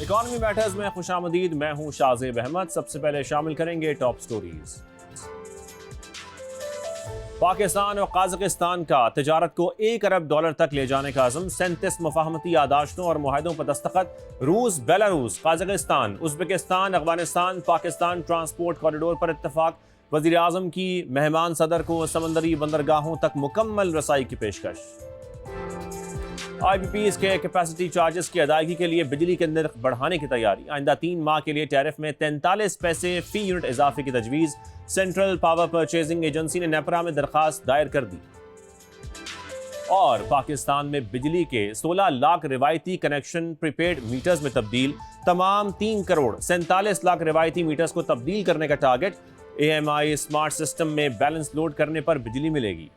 Economy matters में खुशामदीद, मैं हूं शाहजेब अहमद। सबसे पहले शामिल करेंगे टॉप स्टोरीज। पाकिस्तान और काज़ाकिस्तान का तजारत को $1 अरब तक ले जाने का अज़म। 37 मुफाहमती यादाश्तों और मुआहदों पर दस्तखत। रूस, Belarus, Kazakhstan, Uzbekistan, Afghanistan, Pakistan transport corridor पर इत्तफाक। वज़ीर आज़म की मेहमान सदर को समंदरी बंदरगाहों तक मुकम्मल रसाई की पेशकश। IPPs के कैपेसिटी चार्जेस की अदायगी के लिए बिजली के नर्ख बढ़ाने की तैयारी। आइंदा 3 माह के लिए टैरिफ में 43 पैसे फी यूनिट इजाफे की तजवीज़। सेंट्रल पावर परचेजिंग एजेंसी ने नेपरा में दरखास्त दायर कर दी। और पाकिस्तान में बिजली के 16 लाख रिवायती कनेक्शन प्रीपेड मीटर्स में तब्दील। तमाम 3 करोड़ 47 लाख रिवायती मीटर्स को तब्दील करने का टारगेट। AMI स्मार्ट सिस्टम में बैलेंस लोड करने पर बिजली मिलेगी।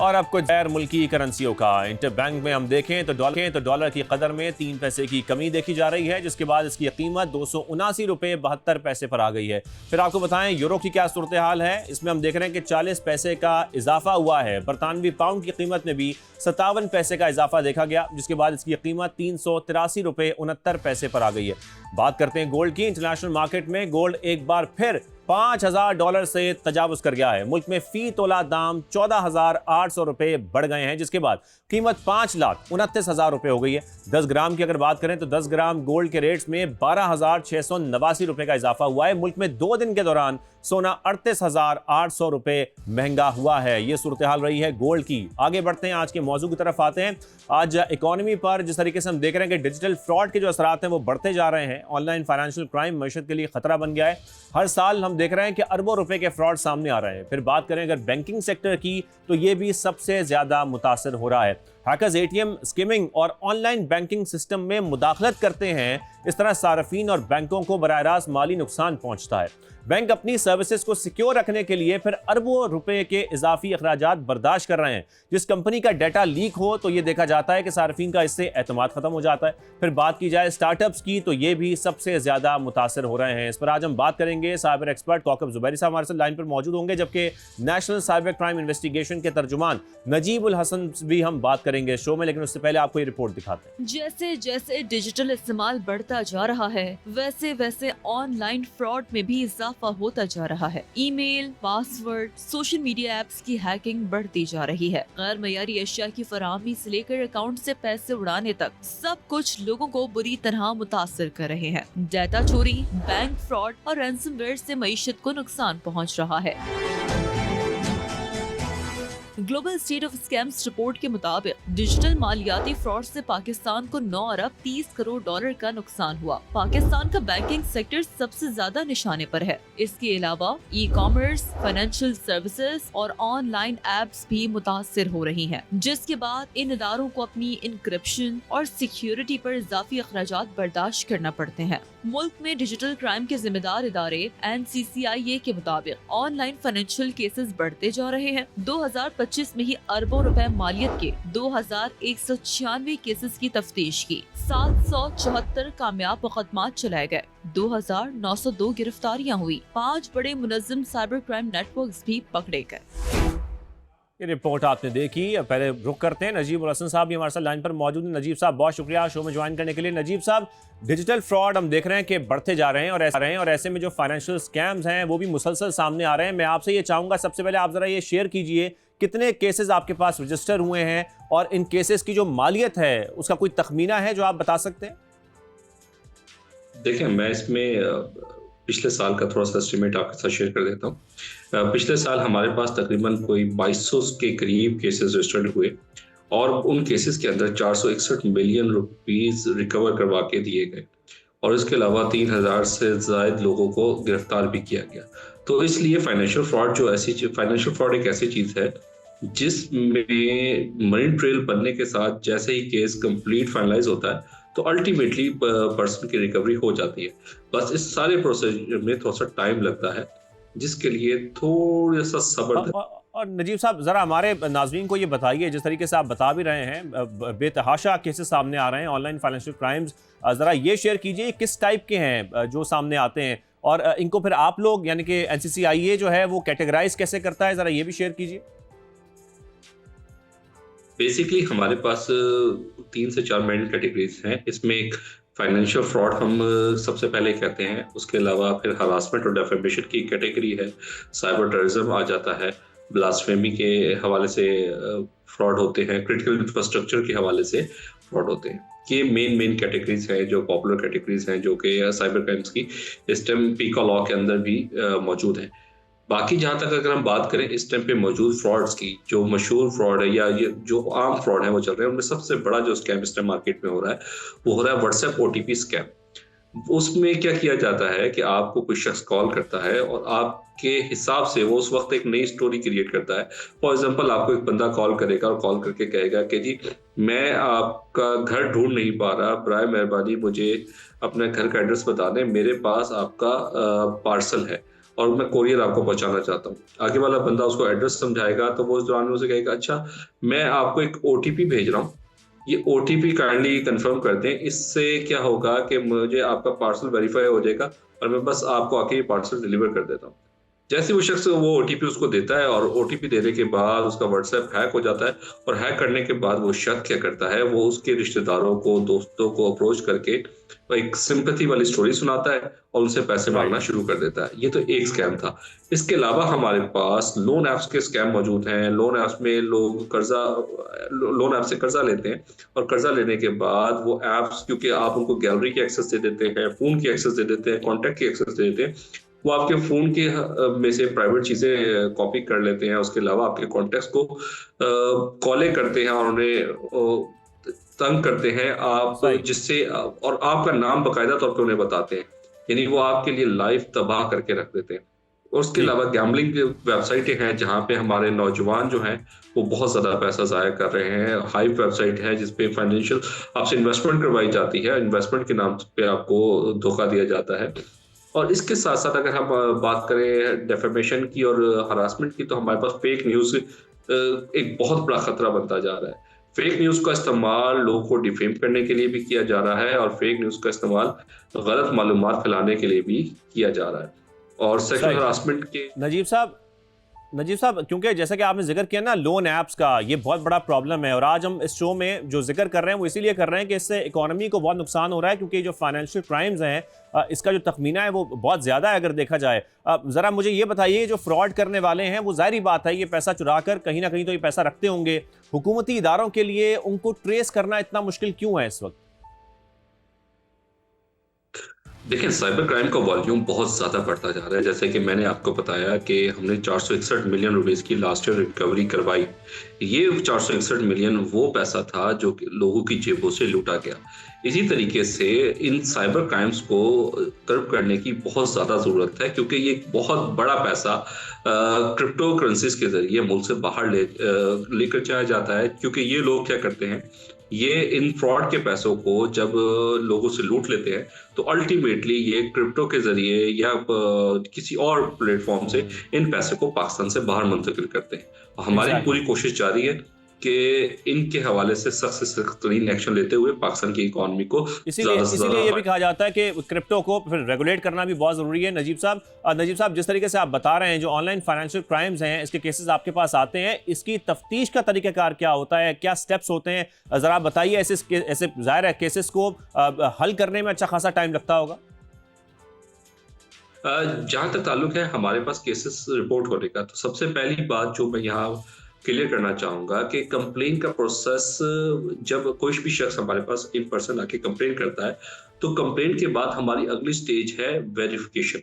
और अब कुछ गैर मुल्की करेंसियों का। इंटरबैंक में हम देखें तो डॉलर की कदर में 3 पैसे की कमी देखी जा रही है, जिसके बाद इसकी कीमत $279.72 पर आ गई है। फिर आपको बताएं यूरो की क्या सूरत हाल है। इसमें हम देख रहे हैं कि 40 पैसे का इजाफा हुआ है। बरतानवी पाउंड की कीमत में भी 57 पैसे का इजाफा देखा गया, जिसके बाद इसकी कीमत $383.69 पर आ गई है। बात करते हैं गोल्ड की। इंटरनेशनल मार्केट में गोल्ड एक बार फिर $5,000 से तजावुज कर गया है। मुल्क में फी तोला दाम $14,800 बढ़ गए हैं, जिसके बाद कीमत $5,29,000 हो गई है। 10 ग्राम की अगर बात करें तो 10 ग्राम गोल्ड के रेट्स में $12,689 का इजाफा हुआ है। मुल्क में 2 दिन के दौरान सोना $38,800 महंगा हुआ है। ये सूरत हाल रही है गोल्ड की। आगे बढ़ते हैं, आज के मौजू की तरफ आते हैं। आज इकोनॉमी पर जिस तरीके से हम देख रहे हैं कि डिजिटल फ्रॉड के जो असरात हैं वो बढ़ते जा रहे हैं। ऑनलाइन फाइनेंशियल क्राइम मईशत के लिए खतरा बन गया है। हर साल हम देख रहे हैं कि अरबों रुपए के फ्रॉड सामने आ रहे हैं। फिर बात करें अगर बैंकिंग सेक्टर की, तो ये भी सबसे ज्यादा मुतासर हो रहा है। हैकर्स ATM स्किमिंग और ऑनलाइन बैंकिंग सिस्टम में मुदाखलत करते हैं। इस तरह सार्फिन और बैंकों को बराह रास्त माली नुकसान पहुंचता है। बैंक अपनी सर्विसेज को सिक्योर रखने के लिए फिर अरबों रुपए के इजाफी अखराजात बर्दाश्त कर रहे हैं। जिस कंपनी का डाटा लीक हो तो ये देखा जाता है कि सार्फिन का इससे एतमाद खत्म हो जाता है। फिर बात की जाए स्टार्टअप्स की, तो ये भी सबसे ज्यादा मुतासर हो रहे हैं। इस पर आज हम बात करेंगे। साइबर एक्सपर्ट कौकब जुबैरी साहब हमारे साथ लाइन पर मौजूद होंगे, जबकि नेशनल साइबर क्राइम इन्वेस्टिगेशन के तर्जुमान नजीब उल हसन भी हम बात करेंगे शो में। लेकिन उससे पहले आपको ये रिपोर्ट दिखाते हैं। जैसे जैसे डिजिटल इस्तेमाल बढ़ता जा रहा है, वैसे वैसे ऑनलाइन फ्रॉड में भी इजाफा होता जा रहा है। Email, password, social media apps की हैकिंग बढ़ती जा रही है। गैर मयारी अशिया की फराहमी से लेकर अकाउंट से पैसे उड़ाने तक सब कुछ लोगों को बुरी तरह मुतासिर कर रहे हैं। डाटा चोरी, बैंक फ्रॉड और रैंसमवेयर से मईशत को नुकसान पहुंच रहा है। Global state of scams report के मुताबिक डिजिटल मालियाती फ्रॉड से पाकिस्तान को $9 अरब 30 करोड़ का नुकसान हुआ। पाकिस्तान का बैंकिंग सेक्टर सबसे ज्यादा निशाने पर है। इसके अलावा ई-कॉमर्स, फाइनेंशियल सर्विसेज और ऑनलाइन एप्स भी मुतासिर हो रही हैं, जिसके बाद इन इदारों को अपनी इंक्रिप्शन और सिक्योरिटी पर इजाफी अखराजात बर्दाश्त करना पड़ते हैं। मुल्क में डिजिटल क्राइम के जिम्मेदार इदारे NCCIA के मुताबिक ऑनलाइन फाइनेंशियल केसेस बढ़ते जा रहे हैं। 2025 में ही अरबों रुपए मालियत के 2196 केसेस की तफ्तीश की। 774 कामयाब मुकदमात चलाए गए। 2902 गिरफ्तारियां हुई। 5 बड़े मुनज़्ज़म साइबर क्राइम नेटवर्क्स भी पकड़े गए। ये रिपोर्ट आपने देखी। पहले रुक करते हैं, नजीब उल हसन साहब भी हमारे साथ लाइन पर मौजूद हैं। नजीब साहब, बहुत शुक्रिया शो में ज्वाइन करने के लिए। नजीब साहब, डिजिटल फ्रॉड हम देख रहे हैं कि बढ़ते जा रहे हैं और ऐसे में जो फाइनेंशियल स्कैम्स हैं वो भी मुसलसल सामने आ रहे हैं। मैं आपसे ये चाहूँगा, सबसे पहले आप ज़रा ये शेयर कीजिए कितने केसेस आपके पास रजिस्टर हुए हैं और इन केसेस की जो मालियत है उसका कोई तखमीना है जो आप बता सकते हैं? देखिए, मैं इसमें पिछले साल का थोड़ा सा एस्टिमेट आपके साथ शेयर कर देता हूँ। पिछले साल हमारे पास तकरीबन कोई 2200 के करीब केसेस रजिस्टर्ड हुए और उन केसेस के अंदर 461 मिलियन रुपीस रिकवर करवा के दिए गए और इसके अलावा 3000 से ज़ायद लोगों को गिरफ्तार भी किया गया। तो इसलिए फाइनेंशियल फ्रॉड एक ऐसी चीज़ है जिसमें मनी ट्रेल बनने के साथ जैसे ही केस कंप्लीट फाइनलाइज होता है तो अल्टीमेटली पर्सन की रिकवरी हो जाती है। बस इस सारे प्रोसेस में थोड़ा सा टाइम लगता है, जिसके लिए थोड़ा सा सब्र। और नजीब साहब, ज़रा हमारे नाज़रीन को ये बताइए, जिस तरीके से आप बता भी रहे हैं, बेतहाशा केसेस सामने आ रहे हैं ऑनलाइन फाइनेंशियल क्राइम्स, ज़रा ये शेयर कीजिए किस टाइप के हैं जो सामने आते हैं और इनको फिर आप लोग यानी कि NCCIA जो है वो कैटेगराइज कैसे करता है, ज़रा ये भी शेयर कीजिए। बेसिकली हमारे पास 3 से 4 मेन कैटेगरीज हैं। इसमें एक फाइनेंशियल फ्रॉड हम सबसे पहले कहते हैं, उसके अलावा फिर हरासमेंट और डेफेमेशन की कैटेगरी है, साइबर टेररिज्म आ जाता है, ब्लास्फेमी के हवाले से फ्रॉड होते हैं, क्रिटिकल इंफ्रास्ट्रक्चर के हवाले से फ्रॉड होते हैं। ये मेन कैटेगरीज हैं जो पॉपुलर कैटेगरीज हैं जो कि साइबर क्राइम्स की इस टाइम पीका लॉ के अंदर भी मौजूद है। बाकी जहां तक अगर हम बात करें इस टाइम पे मौजूद फ्रॉड्स की, जो मशहूर फ्रॉड है या ये जो आम फ्रॉड है वो चल रहे हैं, उनमें सबसे बड़ा जो स्कैम इस टाइम मार्केट में हो रहा है वो हो रहा है व्हाट्सएप ओटीपी स्कैम। उसमें क्या किया जाता है कि आपको कोई शख्स कॉल करता है और आपके हिसाब से वो उस वक्त एक नई स्टोरी क्रिएट करता है। फॉर एग्जांपल आपको एक बंदा कॉल करेगा और कॉल करके कहेगा कि जी मैं आपका घर ढूंढ नहीं पा रहा, बराए मेहरबानी मुझे अपने घर का एड्रेस बता दें, मेरे पास आपका पार्सल है और मैं कोरियर आपको पहुंचाना चाहता हूँ। आगे वाला बंदा उसको एड्रेस समझाएगा तो वो उस दौरान में उसे कहेगा अच्छा मैं आपको एक ओटीपी भेज रहा हूँ, ये ओटीपी काइंडली कंफर्म कर दें। इससे क्या होगा कि मुझे आपका पार्सल वेरीफाई हो जाएगा और मैं बस आपको आके ये पार्सल डिलीवर कर देता हूँ। जैसे वो शख्स वो ओटीपी उसको देता है और ओटीपी देने के बाद उसका व्हाट्सएप हैक हो जाता है और हैक करने के बाद वो शख्स क्या करता है, वो उसके रिश्तेदारों को, दोस्तों को अप्रोच करके एक सिंपैथी वाली स्टोरी सुनाता है और उनसे पैसे मांगना शुरू कर देता है। ये तो एक स्कैम था। इसके अलावा हमारे पास लोन ऐप्स के स्कैम मौजूद हैं। लोन ऐप्स में लोग लोन ऐप से कर्जा लेते हैं और कर्जा लेने के बाद वो ऐप्स, क्योंकि आप उनको गैलरी की एक्सेस दे देते हैं, फोन की एक्सेस दे देते हैं, कॉन्टैक्ट की एक्सेस दे देते हैं, वो आपके फोन के में से प्राइवेट चीजें कॉपी कर लेते हैं। उसके अलावा आपके कॉन्टैक्ट्स को कॉलें करते हैं और उन्हें तंग करते हैं आप, जिससे और आपका नाम बकायदा तौर पे उन्हें बताते हैं, यानी वो आपके लिए लाइफ तबाह करके रख देते हैं। और उसके अलावा गैम्बलिंग वेबसाइटें हैं जहां पे हमारे नौजवान जो हैं वो बहुत ज्यादा पैसा जाया कर रहे हैं। हाइप वेबसाइट है जिसपे फाइनेंशियल आपसे इन्वेस्टमेंट करवाई जाती है, इन्वेस्टमेंट के नाम पे आपको धोखा दिया जाता है। और इसके साथ साथ अगर हम बात करें डेफेमेशन की और हरासमेंट की, तो हमारे पास फेक न्यूज एक बहुत बड़ा खतरा बनता जा रहा है। फेक न्यूज का इस्तेमाल लोगों को डिफेम करने के लिए भी किया जा रहा है और फेक न्यूज का इस्तेमाल गलत मालूमात फैलाने के लिए भी किया जा रहा है। और सेक्सुअल हरासमेंट के नजीब साहब, क्योंकि जैसा कि आपने जिक्र किया ना लोन ऐप्स का, ये बहुत बड़ा प्रॉब्लम है और आज हम इस शो में जो जिक्र कर रहे हैं वो इसीलिए कर रहे हैं कि इससे इकोनॉमी को बहुत नुकसान हो रहा है, क्योंकि जो फाइनेंशियल क्राइम्स हैं इसका जो तखमीना है वो बहुत ज़्यादा है अगर देखा जाए। ज़रा मुझे ये बताइए, जो फ्रॉड करने वाले हैं वो ज़ाहिर बात है ये पैसा चुरा कर कहीं ना कहीं तो ये पैसा रखते होंगे, हुकूमती इदारों के लिए उनको ट्रेस करना इतना मुश्किल क्यों है इस वक्त? देखिए साइबर क्राइम का वॉल्यूम बहुत ज्यादा बढ़ता जा रहा है। जैसे कि मैंने आपको बताया कि हमने 461 मिलियन रुपीस की लास्ट ईयर रिकवरी करवाई। ये 461 मिलियन वो पैसा था जो कि लोगों की जेबों से लूटा गया। इसी तरीके से इन साइबर क्राइम्स को कर्ब करने की बहुत ज्यादा जरूरत है, क्योंकि ये एक बहुत बड़ा पैसा क्रिप्टो करेंसीज के जरिए मुल्क से बाहर लेकर जाया जाता है। क्योंकि ये लोग क्या करते हैं, ये इन फ्रॉड के पैसों को जब लोगों से लूट लेते हैं तो अल्टीमेटली ये क्रिप्टो के जरिए या किसी और प्लेटफॉर्म से इन पैसे को पाकिस्तान से बाहर मुंतकिल करते हैं। और हमारी पूरी कोशिश जारी है कि इनके हवाले से सख्त से सख्त एक्शन लेते हुए पाकिस्तान की इकोनॉमी को इसीलिए ये भी कहा जाता है कि क्रिप्टो को फिर रेगुलेट करना भी बहुत जरूरी है। नजीब साहब, जिस तरीके से आप बता रहे हैं जो ऑनलाइन फाइनेंशियल क्राइम्स हैं इसके केसेस आपके पास आते हैं, इसकी तफ्तीश का तरीकाकार क्या होता है, क्या स्टेप्स होते हैं, जरा आप बताइए। ऐसे जाहिर है केसेस को हल करने में अच्छा खासा टाइम लगता होगा। जहां तक ताल्लुक है हमारे पास केसेस रिपोर्ट होने का, तो सबसे पहली बात जो मैं यहाँ क्लियर करना चाहूंगा कि कंप्लेन का प्रोसेस, जब कोई भी शख्स हमारे पास इन पर्सन आके कंप्लेन करता है तो कंप्लेन के बाद हमारी अगली स्टेज है वेरिफिकेशन।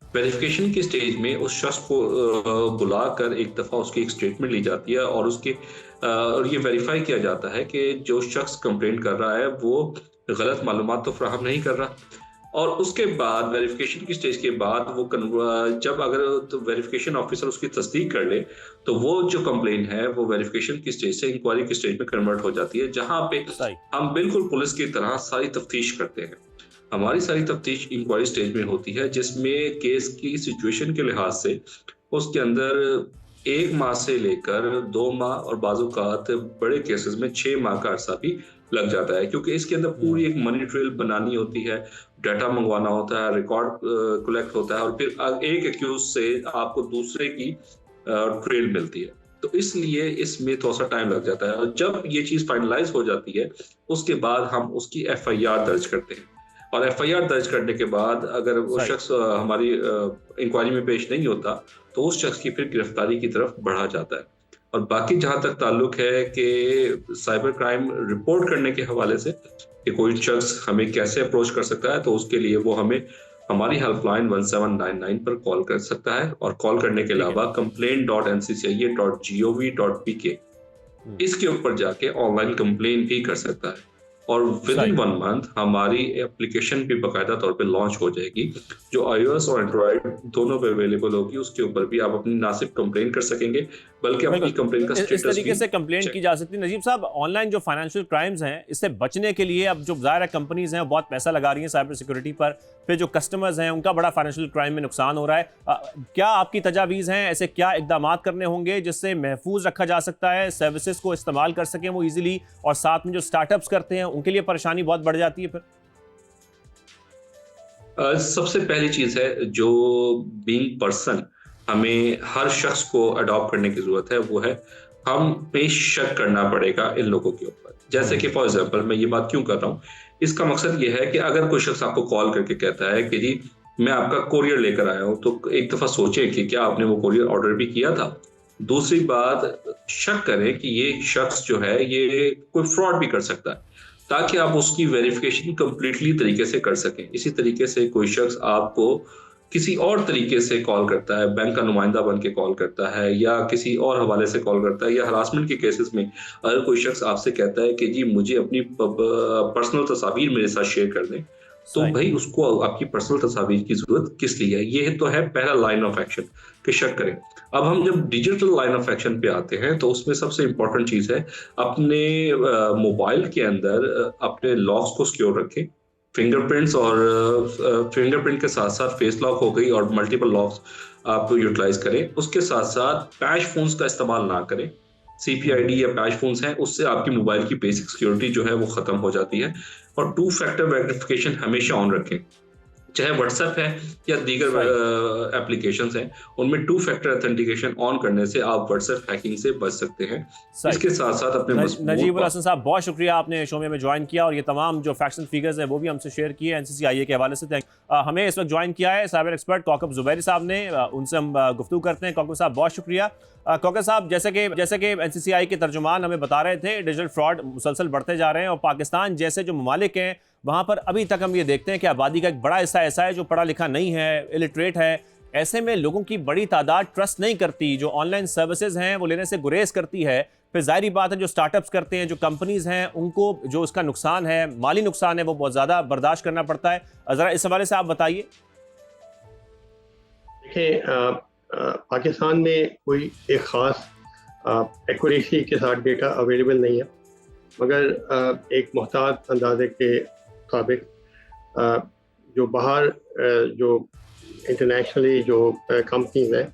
वेरिफिकेशन की स्टेज में उस शख्स को बुलाकर एक दफा उसकी एक स्टेटमेंट ली जाती है और और ये वेरीफाई किया जाता है कि जो शख्स कंप्लेन कर रहा है वो गलत मालूमात तो फराहम नहीं कर रहा। और उसके बाद वेरिफिकेशन की स्टेज के बाद वो जब अगर तो वेरिफिकेशन ऑफिसर उसकी तस्दीक कर ले तो वो जो कंप्लेन है वो वेरिफिकेशन की स्टेज से इंक्वायरी की स्टेज में कन्वर्ट हो जाती है, जहां पे हम बिल्कुल पुलिस की तरह सारी तफ्तीश करते हैं। हमारी सारी तफ्तीश इंक्वायरी स्टेज में होती है, जिसमें केस की सिचुएशन के लिहाज से उसके अंदर 1 माह से लेकर 2 माह और बाज़-औक़ात बड़े केसेस में 6 माह का अरसा भी लग जाता है, क्योंकि इसके अंदर पूरी एक मनी ट्रेल बनानी होती है, डाटा मंगवाना होता है, रिकॉर्ड कलेक्ट होता है और फिर एक एक्यूज से आपको दूसरे की ट्रेल मिलती है। तो इसलिए इसमें थोड़ा सा टाइम लग जाता है, और जब ये चीज़ फाइनलाइज हो जाती है उसके बाद हम उसकी एफआईआर दर्ज करते हैं, और एफआईआर दर्ज करने के बाद अगर वो सही। शख्स हमारी इंक्वायरी में पेश नहीं होता तो उस शख्स की फिर गिरफ्तारी की तरफ बढ़ा जाता है। और बाकी जहां तक ताल्लुक है कि साइबर क्राइम रिपोर्ट करने के हवाले से कि कोई शख्स हमें कैसे अप्रोच कर सकता है, तो उसके लिए वो हमें हमारी हेल्पलाइन 1799 पर कॉल कर सकता है, और कॉल करने के ठीक है। अलावा complaint.nccia.gov.pk हम्म, इसके ऊपर जाके ऑनलाइन कंप्लेन भी कर सकता है। और विद इन सही। 1 मंथ हमारी एप्लीकेशन भी बाकायदा तौर पे लॉन्च हो जाएगी, जो iOS और एंड्रॉयड दोनों पे अवेलेबल होगी। उसके ऊपर भी आप अपनी ना सिर्फ कंप्लेन कर सकेंगे बल्कि अपनी बिल्कुल। कंप्लेन का इस स्टेटस तरीके भी से कंप्लेंट की चेक। जा सकती है। नजीब साहब, ऑनलाइन जो फाइनेंशियल क्राइम्स हैं, इससे बचने के लिए अब जो ज़ाहिर है कंपनीज हैं वो बहुत पैसा लगा रही हैं साइबर सिक्योरिटी पर, फिर जो कस्टमर्स हैं उनका बड़ा फाइनेंशियल क्राइम में नुकसान हो रहा है। क्या आपकी तजावीज़ हैं, ऐसे क्या इकदाम करने होंगे जिससे महफूज रखा जा सकता है, सर्विसेज को इस्तेमाल कर सकें वो ईजिली, और साथ में जो स्टार्टअप्स करते हैं उनके लिए परेशानी बहुत बढ़ जाती है फिर? सबसे पहली चीज है जो बीइंग पर्सन हमें हर शख्स को अडॉप्ट करने की जरूरत है, वो है हम पे शक करना पड़ेगा इन लोगों के ऊपर। जैसे कि फॉर एग्जांपल मैं ये बात क्यों कर रहा हूँ, इसका मकसद ये है कि अगर कोई शख्स आपको कॉल करके कहता है कि जी मैं आपका कोरियर लेकर आया हूँ, तो एक दफा सोचें कि क्या आपने वो कोरियर ऑर्डर भी किया था। दूसरी बात, शक करें कि ये शख्स जो है ये कोई फ्रॉड भी कर सकता है, ताकि आप उसकी वेरिफिकेशन कंप्लीटली तरीके से कर सकें। इसी तरीके से कोई शख्स आपको किसी और तरीके से कॉल करता है, बैंक का नुमाइंदा बन के कॉल करता है या किसी और हवाले से कॉल करता है, या हरासमेंट के केसेस में अगर कोई शख्स आपसे कहता है कि जी मुझे अपनी पर्सनल तस्वीर मेरे साथ शेयर कर दें, तो सही। भाई उसको आपकी पर्सनल तस्वीर की जरूरत किस लिए है? ये तो है पहला लाइन ऑफ एक्शन कि शक करें। अब हम जब डिजिटल लाइन ऑफ एक्शन पे आते हैं तो उसमें सबसे इंपॉर्टेंट चीज है अपने मोबाइल के अंदर अपने लॉक्स को सिक्योर रखें। फिंगरप्रिंट्स और फिंगरप्रिंट के साथ साथ फेस लॉक हो गई और मल्टीपल लॉक्स आप यूटिलाइज करें। उसके साथ साथ पैच फोन्स का इस्तेमाल ना करें। सीपीआईडी या पैच फोन्स हैं, उससे आपकी मोबाइल की बेसिक सिक्योरिटी जो है वो खत्म हो जाती है। और 2 फैक्टर वेरिफिकेशन हमेशा ऑन रखें, चाहे व्हाट्सएप है या दीगर सही। एप्लीकेशंस हैं, उनमें 2 फैक्टर ऑथेंटिकेशन ऑन करने से आप व्हाट्सएप हैकिंग से बच सकते हैं। सही। इसके साथ साथ अपने मजबूत नजीबुल हसन साहब, बहुत शुक्रिया, आपने शो में ज्वाइन किया और ये तमाम जो फैक्ट्स एंड फिगर्स हैं वो भी हमसे शेयर किए एनसीसीआईए के हवाले से। हमें इस वक्त ज्वाइन किया है साइबर एक्सपर्ट कौकब जुबैरी साहब ने, उनसे हम गुफ्तगू करते हैं। कौकब साहब बहुत शुक्रिया। कौकब साहब, जैसे कि एनसीसीआई के तर्जुमान हमें बता रहे थे, डिजिटल फ्रॉड मुसलसल बढ़ते जा रहे हैं और पाकिस्तान जैसे जो ममालिक हैं वहाँ पर अभी तक हम ये देखते हैं कि आबादी का एक बड़ा हिस्सा ऐसा है जो पढ़ा लिखा नहीं है, इलिटरेट है। ऐसे में लोगों की बड़ी तादाद ट्रस्ट नहीं करती, जो ऑनलाइन सर्विसेज हैं वो लेने से गुरेज करती है। फिर जाहिर बात है जो स्टार्टअप्स करते हैं, जो कंपनीज हैं, उनको जो उसका नुकसान है, माली नुकसान है, वो बहुत ज़्यादा बर्दाश्त करना पड़ता है। ज़रा इस हवाले से आप बताइए। देखिए, पाकिस्तान में कोई एक ख़ास एक्यूरेसी के साथ डेटा अवेलेबल नहीं है, मगर एक मुहतात अंदाजे के मुताबिक जो बाहर जो इंटरनेशनली जो कंपनीज हैं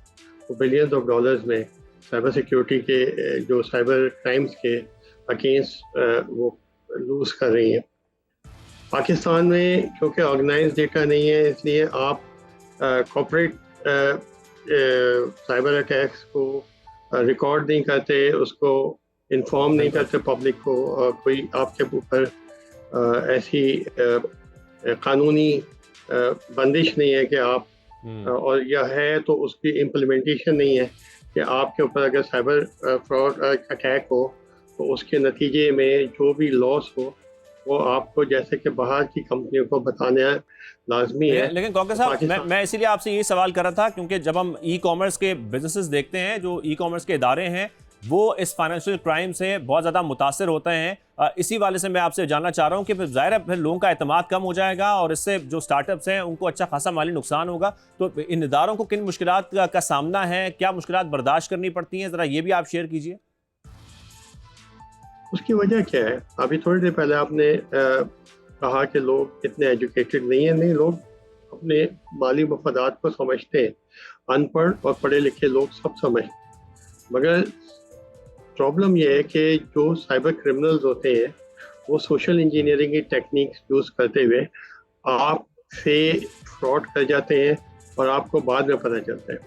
वो बिलियंस ऑफ डॉलर्स में साइबर सिक्योरिटी के जो साइबर क्राइम्स के अगेंस्ट वो लूज कर रही हैं। पाकिस्तान में क्योंकि ऑर्गेनाइज डेटा नहीं है, इसलिए आप कॉर्पोरेट साइबर अटैक्स को रिकॉर्ड नहीं करते, उसको इन्फॉर्म नहीं करते पब्लिक को, और कोई आपके ऊपर ऐसी कानूनी बंदिश नहीं है कि आप और यह है तो उसकी इम्प्लीमेंटेशन नहीं है कि आपके ऊपर अगर साइबर फ्रॉड अटैक हो तो उसके नतीजे में जो भी लॉस हो वो आपको जैसे कि बाहर की कंपनियों को बताना लाजमी है। लेकिन कौकब साहब, मैं इसीलिए आपसे ये सवाल कर रहा था क्योंकि जब हम ई कॉमर्स के बिजनेसेस देखते हैं, जो ई कॉमर्स के इदारे हैं वो इस फाइनेंशियल क्राइम से बहुत ज़्यादा मुतासर होते हैं। इसी वाले से मैं आपसे जानना चाह रहा हूँ कि फिर ज़ाहिर है फिर लोगों का एतमाद कम हो जाएगा और इससे जो स्टार्टअप्स हैं उनको अच्छा खासा माली नुकसान होगा। तो इन इदारों को किन मुश्किलात का सामना है, क्या मुश्किलात बर्दाश्त करनी पड़ती हैं, ज़रा ये भी आप शेयर कीजिए। उसकी वजह क्या है? अभी थोड़ी देर पहले आपने कहा कि लोग इतने एजुकेटेड नहीं है। नहीं, लोग अपने माली मफादात को समझते हैं। अनपढ़ और पढ़े लिखे लोग सब समझते, मगर प्रॉब्लम यह है कि जो साइबर क्रिमिनल्स होते हैं वो सोशल इंजीनियरिंग की टेक्निक्स यूज़ करते हुए आपसे फ्रॉड कर जाते हैं और आपको बाद में पता चलता है।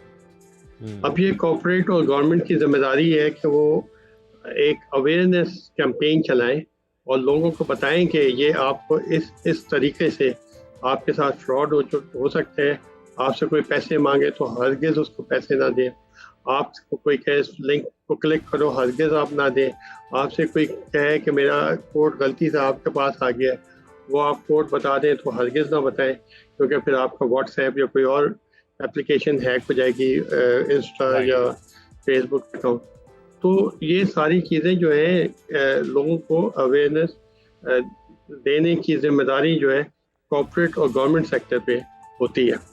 अब ये कॉर्पोरेट और गवर्नमेंट की जिम्मेदारी है कि वो एक अवेयरनेस कैंपेन चलाएं और लोगों को बताएं कि ये आपको इस तरीके से आपके साथ फ्रॉड हो सकते हैं। आपसे कोई पैसे मांगे तो हरगिज़ उसको पैसे ना दें। आपको कोई कहे लिंक को क्लिक करो, हरगिज़ आप ना दें। आपसे कोई कहे कि मेरा कोड गलती से आपके पास आ गया है, वो आप कोड बता दें तो हरगिज़ ना बताएं, क्योंकि फिर आपका व्हाट्सएप या कोई और एप्लीकेशन हैक हो जाएगी, इंस्टा या फेसबुक अकाउंट। तो ये सारी चीज़ें जो है लोगों को अवेयरनेस देने की जिम्मेदारी जो है कॉर्पोरेट और गवर्नमेंट सेक्टर पे होती है।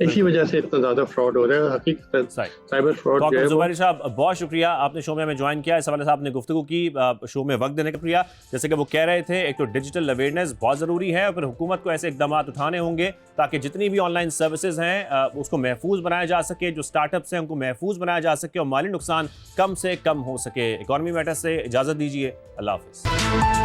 इसी वजह से इतना ज़्यादा फ्रॉड हो रहा है। हकीकतन साइबर फ्रॉड जो है। ज़ुबैर साहब, बहुत शुक्रिया, आपने शो में हमें ज्वाइन किया। इस हवाले से आपने गुफ्तगू की, शो में वक्त देने का शुक्रिया। जैसे कि वो कह रहे थे, एक तो डिजिटल अवेयरनेस बहुत ज़रूरी है और फिर हुकूमत को ऐसे इकदाम उठाने होंगे ताकि जितनी भी ऑनलाइन सर्विसेज हैं उसको महफूज बनाया जा सके, जो स्टार्टअप्स हैं उनको महफूज बनाया जा सके और माली नुकसान कम से कम हो सके। इकॉनमी मैटर्स से इजाज़त दीजिए, अल्लाह हाफ़िज़।